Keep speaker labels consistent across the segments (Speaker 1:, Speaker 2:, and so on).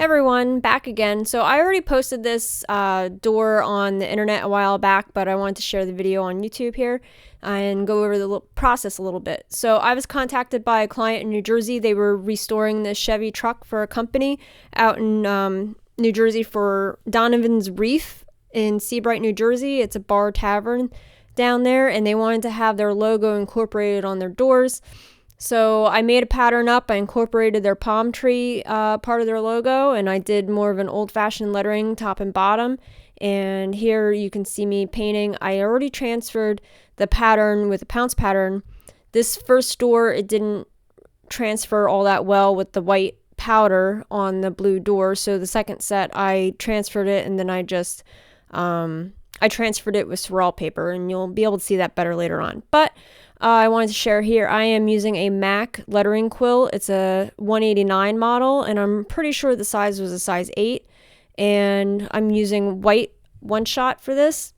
Speaker 1: Hey everyone, back again. So I already posted this door on the internet a while back, but I wanted to share the video on YouTube here and go over the process a little bit. So I was contacted by a client in New Jersey. They were restoring this Chevy truck for a company out in New Jersey for Donovan's Reef in Seabright, New Jersey. It's a bar tavern down there, and they wanted to have their logo incorporated on their doors. So I made a pattern up. I incorporated their palm tree part of their logo, and I did more of an old-fashioned lettering top and bottom. And here you can see me painting. I already transferred the pattern with a pounce pattern. This first door, it didn't transfer all that well with the white powder on the blue door. So the second set, I transferred it, and then I just I transferred it with Pictorial paper, and you'll be able to see that better later on. But I wanted to share here, I am using a MAC lettering quill. It's a 189 model, and I'm pretty sure the size was a size 8. And I'm using white one-shot for this.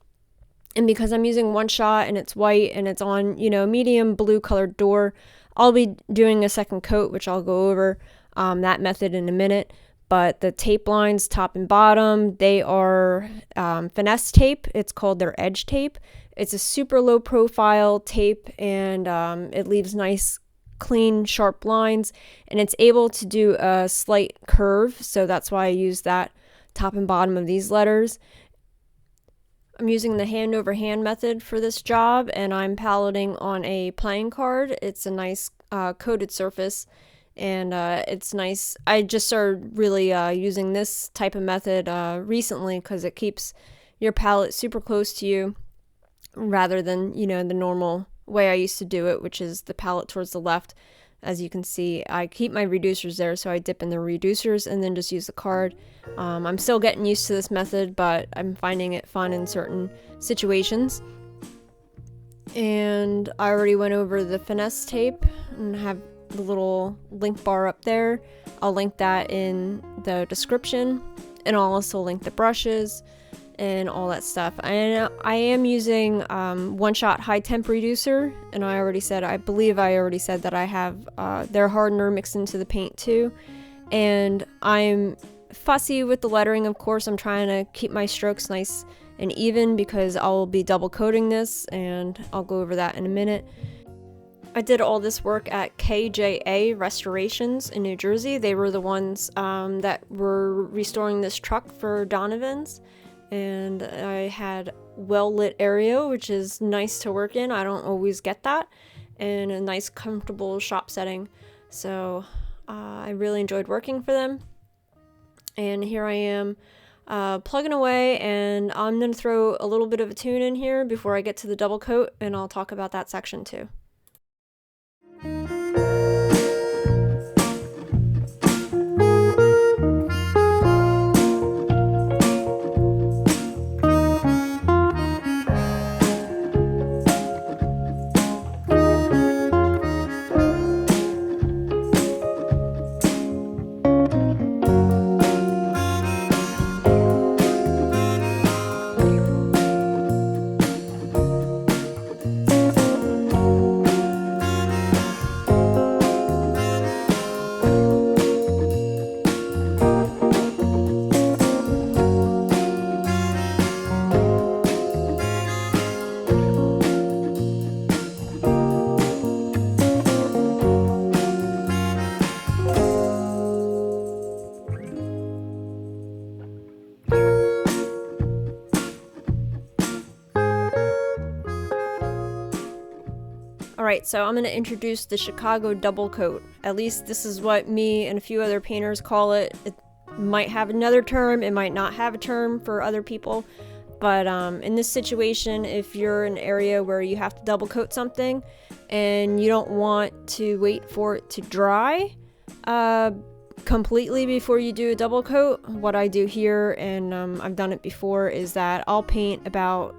Speaker 1: And because I'm using one-shot and it's white and it's on, medium blue colored door, I'll be doing a second coat, which I'll go over that method in a minute. But the tape lines, top and bottom, they are finesse tape. It's called their edge tape. It's a super low profile tape, and it leaves nice, clean, sharp lines, and it's able to do a slight curve, so that's why I use that top and bottom of these letters. I'm using the hand over hand method for this job, and I'm paletting on a playing card. It's a nice coated surface, and it's nice. I just started really using this type of method recently because it keeps your palette super close to you, rather than, the normal way I used to do it, which is the palette towards the left. As you can see, I keep my reducers there, so I dip in the reducers and then just use the card. I'm still getting used to this method, but I'm finding it fun in certain situations. And I already went over the finesse tape and have the little link bar up there. I'll link that in the description, and I'll also link the brushes and all that stuff. And I am using one-shot high temp reducer, and I believe I already said that I have their hardener mixed into the paint too. And I'm fussy with the lettering, of course. I'm trying to keep my strokes nice and even because I'll be double coating this, and I'll go over that in a minute. I did all this work at KJA Restorations in New Jersey. They were the ones that were restoring this truck for Donovan's. And I had well-lit area, which is nice to work in. I don't always get that. And a nice, comfortable shop setting. So I really enjoyed working for them. And here I am plugging away, and I'm going to throw a little bit of a tune in here before I get to the double coat, and I'll talk about that section too. Alright, so I'm going to introduce the Chicago double coat. At least this is what me and a few other painters call it. It might have another term, it might not have a term for other people, but in this situation, if you're in an area where you have to double coat something and you don't want to wait for it to dry completely before you do a double coat, what I do here, and I've done it before, is that I'll paint about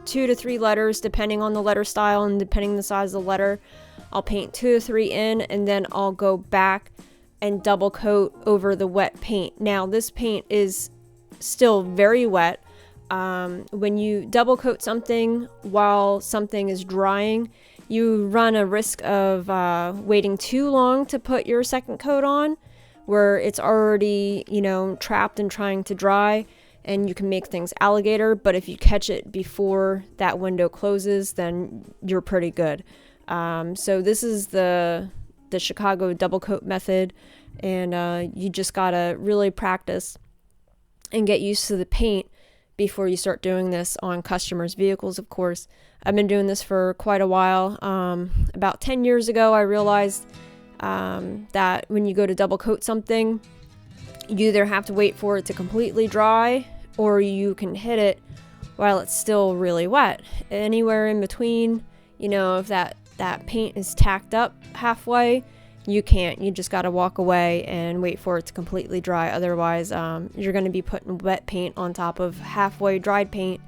Speaker 1: 2 to 3 letters depending on the letter style and depending on the size of the letter. I'll paint 2 to 3 in, and then I'll go back and double coat over the wet paint. Now this paint is still very wet. When you double coat something while something is drying, you run a risk of waiting too long to put your second coat on, where it's already, trapped and trying to dry, and you can make things alligator. But if you catch it before that window closes, then you're pretty good. So this is the Chicago double coat method, and you just gotta really practice and get used to the paint before you start doing this on customers' vehicles, of course. I've been doing this for quite a while. About 10 years ago, I realized that when you go to double coat something, you either have to wait for it to completely dry, or you can hit it while it's still really wet. Anywhere in between, if that paint is tacked up halfway, you can't. You just got to walk away and wait for it to completely dry. Otherwise, you're going to be putting wet paint on top of halfway dried paint,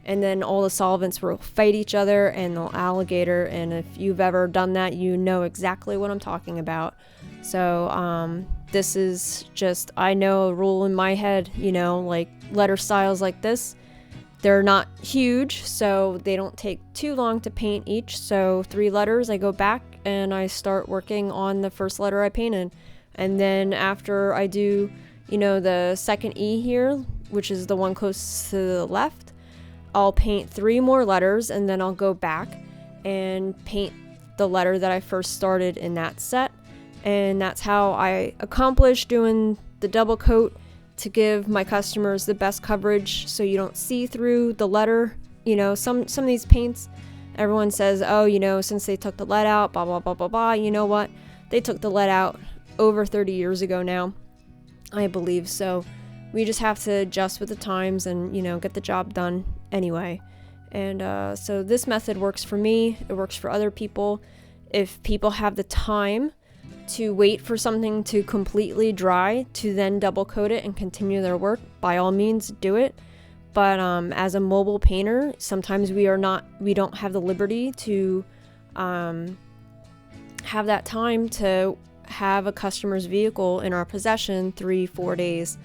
Speaker 1: and then all the solvents will fight each other and they'll alligator. And if you've ever done that, you know exactly what I'm talking about. So this is just, I know a rule in my head, like letter styles like this, they're not huge, so they don't take too long to paint each. So 3 letters, I go back and I start working on the first letter I painted. And then after I do, the second E here, which is the one close to the left, I'll paint 3 more letters, and then I'll go back and paint the letter that I first started in that set. And that's how I accomplish doing the double coat, to give my customers the best coverage so you don't see through the letter. Some of these paints, everyone says, oh, since they took the lead out, blah, blah, blah, blah, blah. You know what? They took the lead out over 30 years ago now, I believe. So we just have to adjust with the times and, get the job done anyway. And so this method works for me. It works for other people. If people have the time to wait for something to completely dry to then double coat it and continue their work, by all means do it. But as a mobile painter, sometimes we don't have the liberty to have that time to have a customer's vehicle in our possession 3-4 days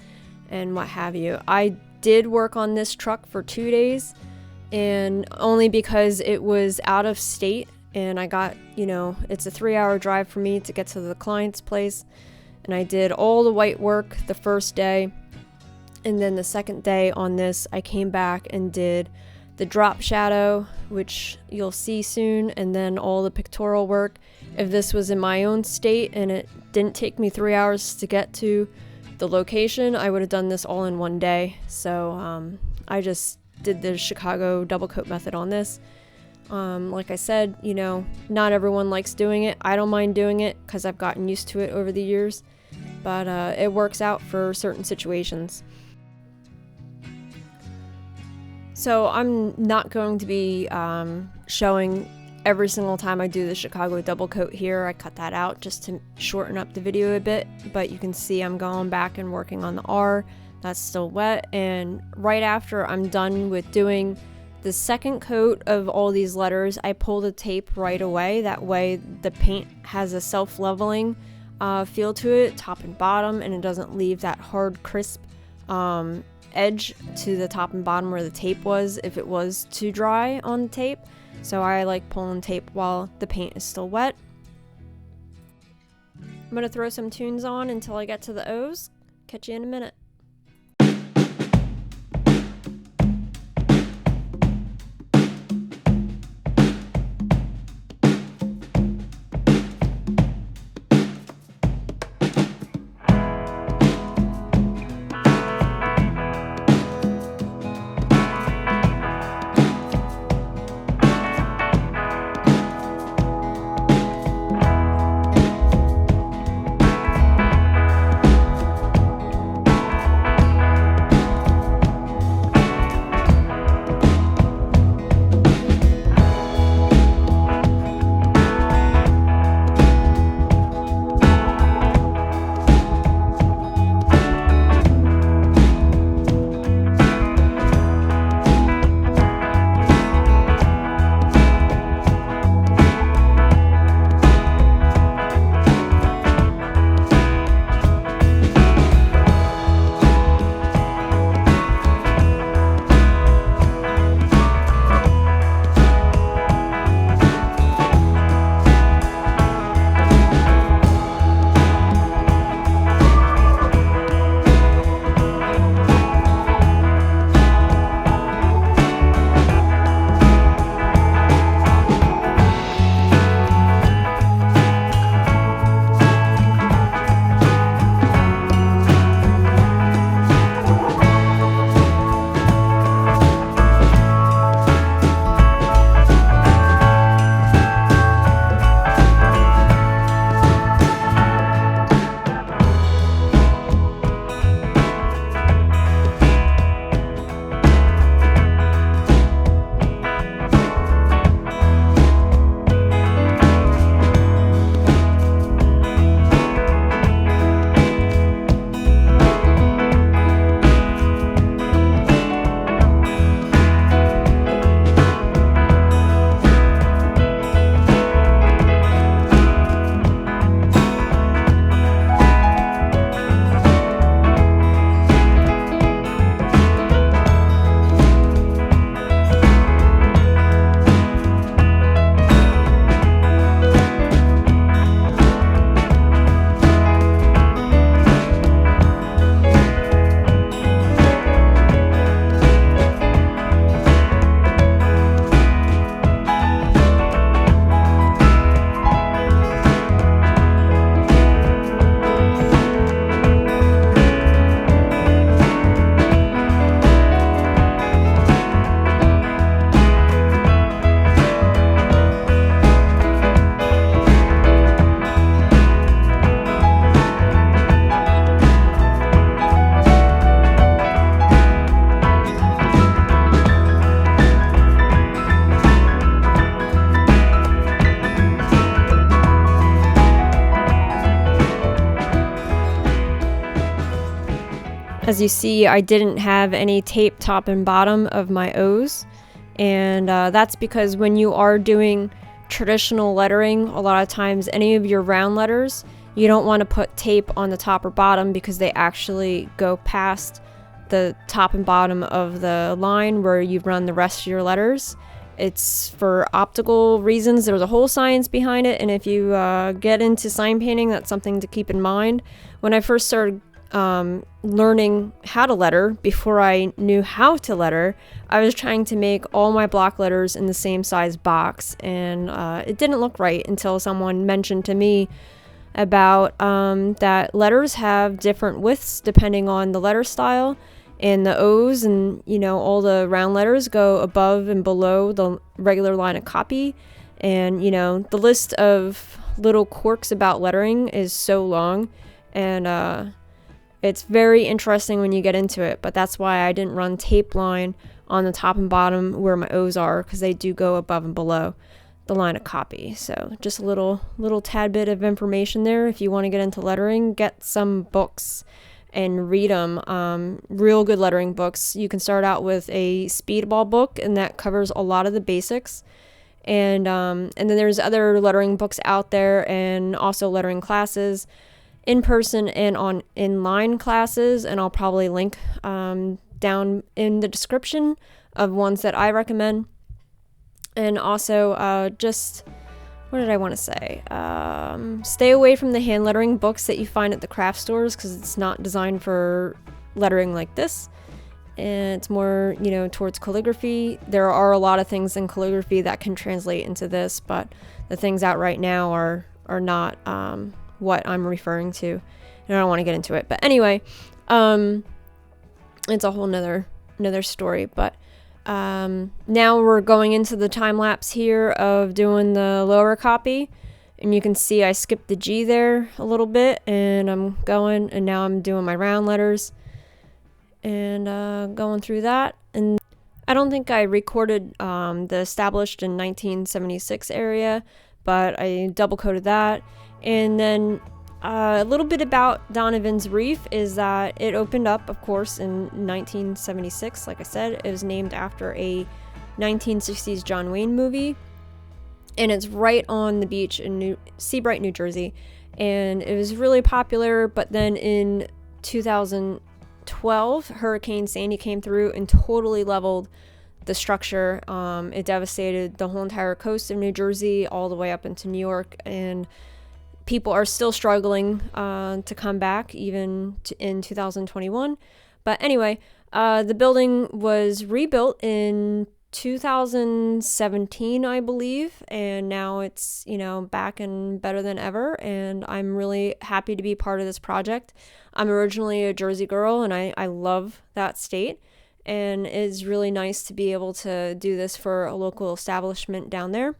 Speaker 1: and what have you. I did work on this truck for 2 days, and only because it was out of state. And I got, it's a 3-hour drive for me to get to the client's place. And I did all the white work the first day. And then the second day on this, I came back and did the drop shadow, which you'll see soon. And then all the pictorial work. If this was in my own state and it didn't take me 3 hours to get to the location, I would have done this all in one day. So I just did the Chicago double coat method on this. Like I said, not everyone likes doing it. I don't mind doing it because I've gotten used to it over the years, but it works out for certain situations. So I'm not going to be showing every single time I do the Chicago double coat here. I cut that out just to shorten up the video a bit, but you can see I'm going back and working on the R. That's still wet, and right after I'm done with doing the second coat of all these letters, I pull the tape right away. That way the paint has a self-leveling feel to it, top and bottom, and it doesn't leave that hard, crisp edge to the top and bottom where the tape was if it was too dry on the tape. So I like pulling tape while the paint is still wet. I'm going to throw some tunes on until I get to the O's. Catch you in a minute. As you see, I didn't have any tape top and bottom of my O's, and that's because when you are doing traditional lettering, a lot of times any of your round letters, you don't want to put tape on the top or bottom because they actually go past the top and bottom of the line where you run the rest of your letters. It's for optical reasons. There's a whole science behind it, and if you get into sign painting, that's something to keep in mind. When I first started learning how to letter, before I knew how to letter, I was trying to make all my block letters in the same size box, and it didn't look right until someone mentioned to me about that letters have different widths depending on the letter style, and the O's and all the round letters go above and below the regular line of copy. And the list of little quirks about lettering is so long, and it's very interesting when you get into it. But that's why I didn't run tape line on the top and bottom where my O's are, because they do go above and below the line of copy. So just a little tad bit of information there. If you want to get into lettering, get some books and read them. Real good lettering books. You can start out with a speedball book, and that covers a lot of the basics. And then there's other lettering books out there, and also lettering classes, in person and on inline classes. And I'll probably link down in the description of ones that I recommend. And also just, what did I want to say? Stay away from the hand lettering books that you find at the craft stores, because it's not designed for lettering like this. And it's more, towards calligraphy. There are a lot of things in calligraphy that can translate into this, but the things out right now are not what I'm referring to. And I don't want to get into it. But anyway, it's a whole nother story. But now we're going into the time lapse here of doing the lower copy, and you can see I skipped the G there a little bit, and I'm going, and now I'm doing my round letters and going through that. And I don't think I recorded the established in 1976 area, but I double coded that. And then a little bit about Donovan's Reef is that it opened up, of course, in 1976. Like I said, it was named after a 1960s John Wayne movie, and it's right on the beach in Seabright, New Jersey. And it was really popular, but then in 2012, Hurricane Sandy came through and totally leveled the structure. It devastated the whole entire coast of New Jersey all the way up into New York, and people are still struggling to come back even in 2021. But anyway, the building was rebuilt in 2017, I believe, and now it's back and better than ever, and I'm really happy to be part of this project. I'm originally a Jersey girl, and I love that state, and it's really nice to be able to do this for a local establishment down there.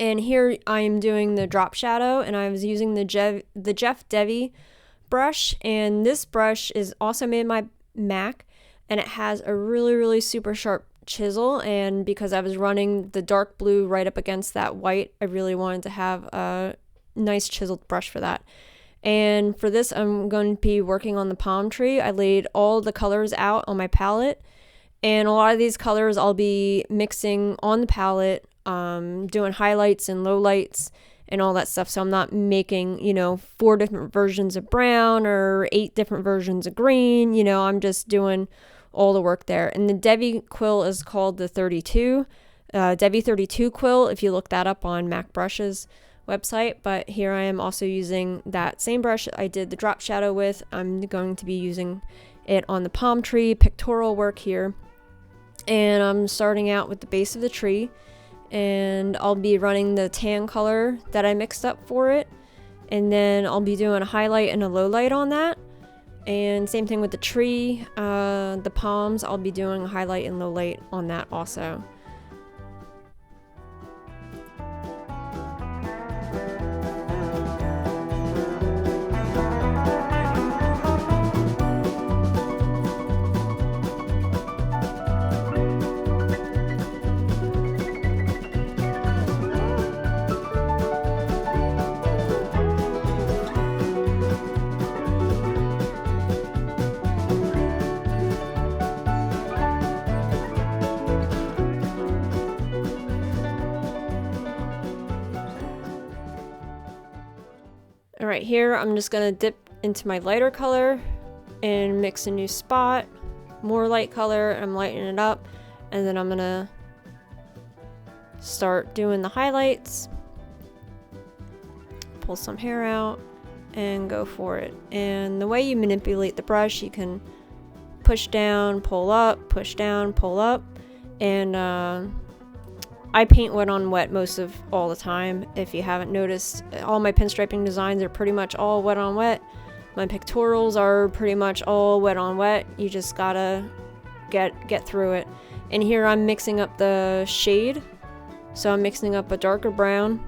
Speaker 1: And here I am doing the drop shadow, and I was using the Jeff Devy brush, and this brush is also made by Mac, and it has a really super sharp chisel. And because I was running the dark blue right up against that white, I really wanted to have a nice chiseled brush for that. And for this, I'm going to be working on the palm tree. I laid all the colors out on my palette, and a lot of these colors I'll be mixing on the palette, doing highlights and lowlights and all that stuff. So I'm not making 4 different versions of brown or 8 different versions of green. I'm just doing all the work there. And the Devy quill is called the 32 Devy 32 quill, if you look that up on Mac Brush's website. But here I am also using that same brush I did the drop shadow with. I'm going to be using it on the palm tree pictorial work here, and I'm starting out with the base of the tree, and I'll be running the tan color that I mixed up for it, and then I'll be doing a highlight and a low light on that. And same thing with the tree, the palms, I'll be doing a highlight and low light on that also. Alright, here I'm just gonna dip into my lighter color and mix a new spot. More light color, I'm lightening it up, and then I'm gonna start doing the highlights. Pull some hair out and go for it. And the way you manipulate the brush, you can push down, pull up, push down, pull up. And I paint wet on wet most of all the time. If you haven't noticed, all my pinstriping designs are pretty much all wet on wet. My pictorials are pretty much all wet on wet. You just gotta get through it. And here I'm mixing up the shade. So I'm mixing up a darker brown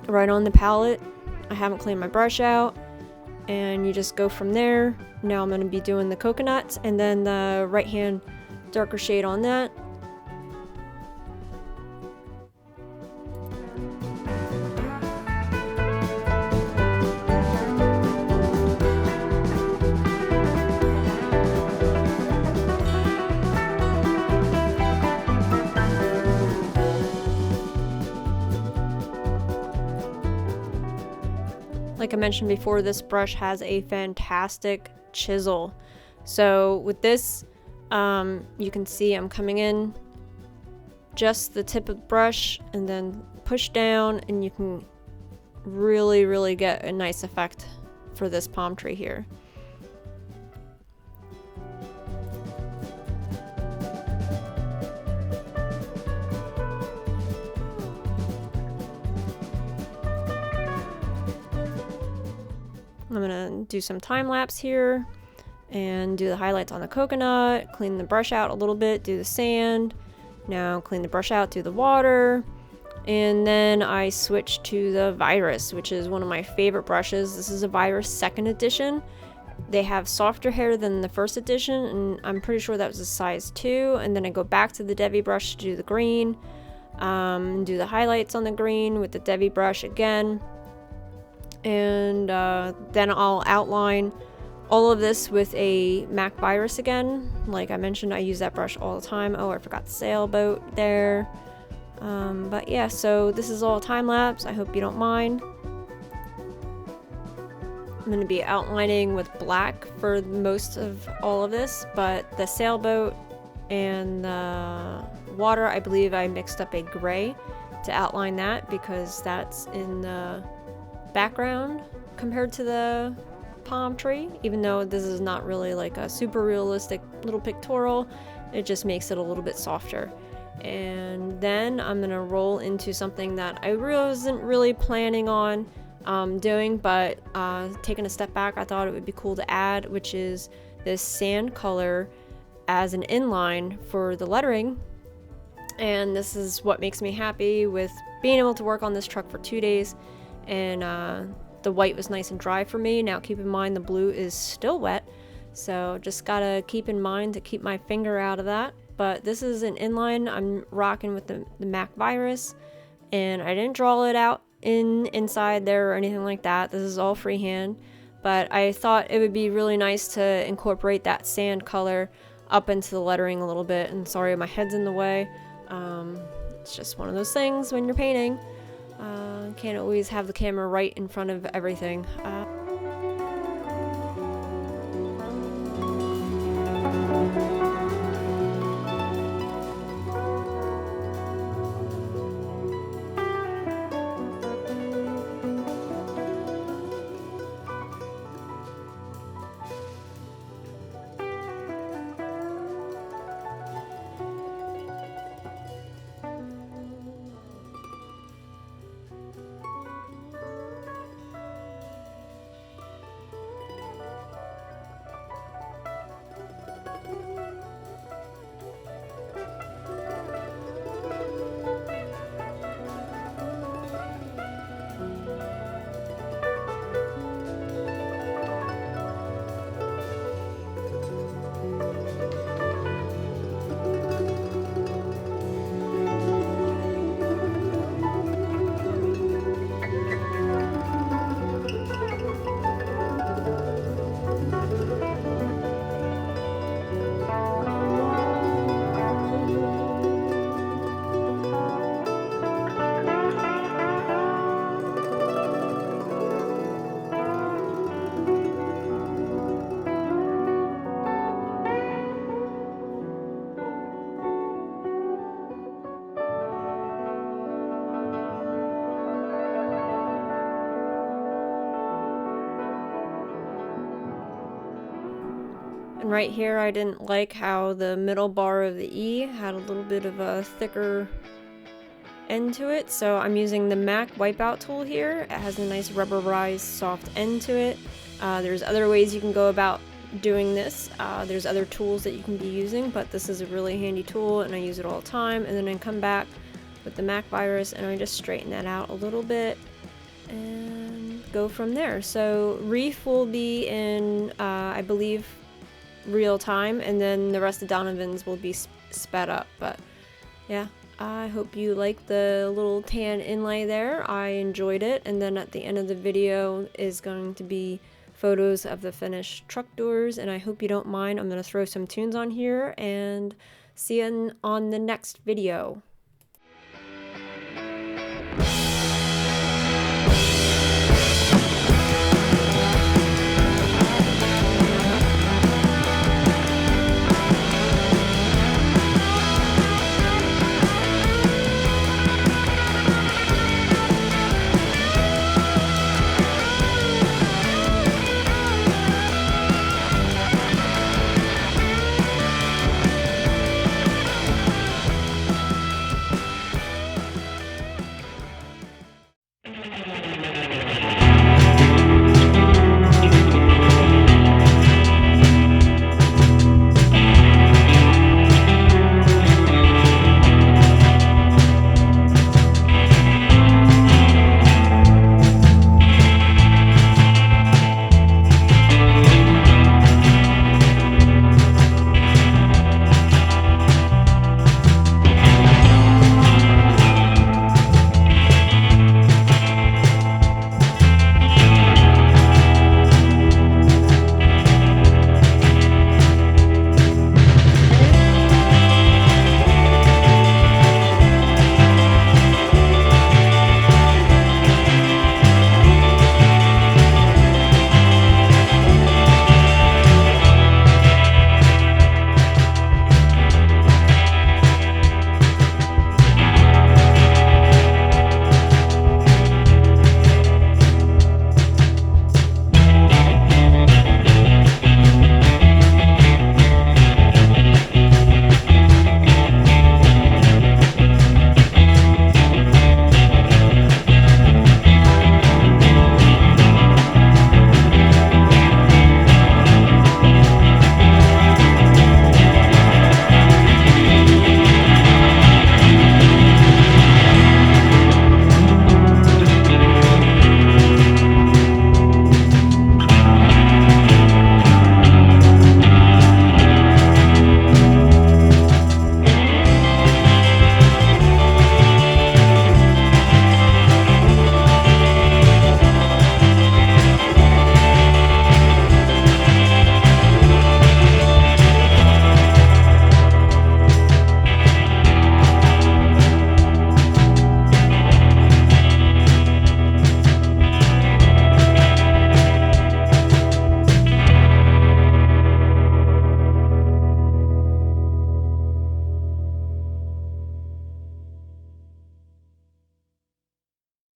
Speaker 1: right on the palette. I haven't cleaned my brush out, and you just go from there. Now I'm going to be doing the coconuts, and then the right hand darker shade on that. Like I mentioned before, this brush has a fantastic chisel. So with this, you can see I'm coming in just the tip of the brush and then push down, and you can really get a nice effect for this palm tree here. I'm gonna do some time lapse here and do the highlights on the coconut, clean the brush out a little bit, do the sand. Now clean the brush out, do the water. And then I switch to the Virus, which is one of my favorite brushes. This is a Virus 2nd edition. They have softer hair than the 1st edition, and I'm pretty sure that was a size 2. And then I go back to the Devi brush to do the green, do the highlights on the green with the Devi brush again. And then I'll outline all of this with a MAC Virus again. Like I mentioned, I use that brush all the time. Oh, I forgot the sailboat there. But yeah, so this is all time lapse. I hope you don't mind. I'm going to be outlining with black for most of all of this, but the sailboat and the water, I believe I mixed up a gray to outline that because that's in the background compared to the palm tree. Even though this is not really like a super realistic little pictorial, it just makes it a little bit softer. And then I'm gonna roll into something that I wasn't really planning on doing, but taking a step back, I thought it would be cool to add, which is this sand color as an inline for the lettering. And this is what makes me happy with being able to work on this truck for 2 days. And the white was nice and dry for me. Now keep in mind the blue is still wet, so just gotta keep in mind to keep my finger out of that. But this is an inline. I'm rocking with the MAC Virus, and I didn't draw it out inside there or anything like that. This is all freehand, but I thought it would be really nice to incorporate that sand color up into the lettering a little bit. And sorry, my head's in the way. It's just one of those things when you're painting. Can't always have the camera right in front of everything. And right here, I didn't like how the middle bar of the E had a little bit of a thicker end to it, so I'm using the MAC wipeout tool here. It has a nice rubberized soft end to it. There's other ways you can go about doing this. There's other tools that you can be using, but this is a really handy tool and I use it all the time. And then I come back with the MAC virus and I just straighten that out a little bit and go from there. So Reef will be in, I believe, real time, and then the rest of Donovan's will be sped up. But yeah, I hope you like the little tan inlay there. I enjoyed it. And then at the end of the video is going to be photos of the finished truck doors, and I hope you don't mind. I'm going to throw some tunes on here and see you on the next video.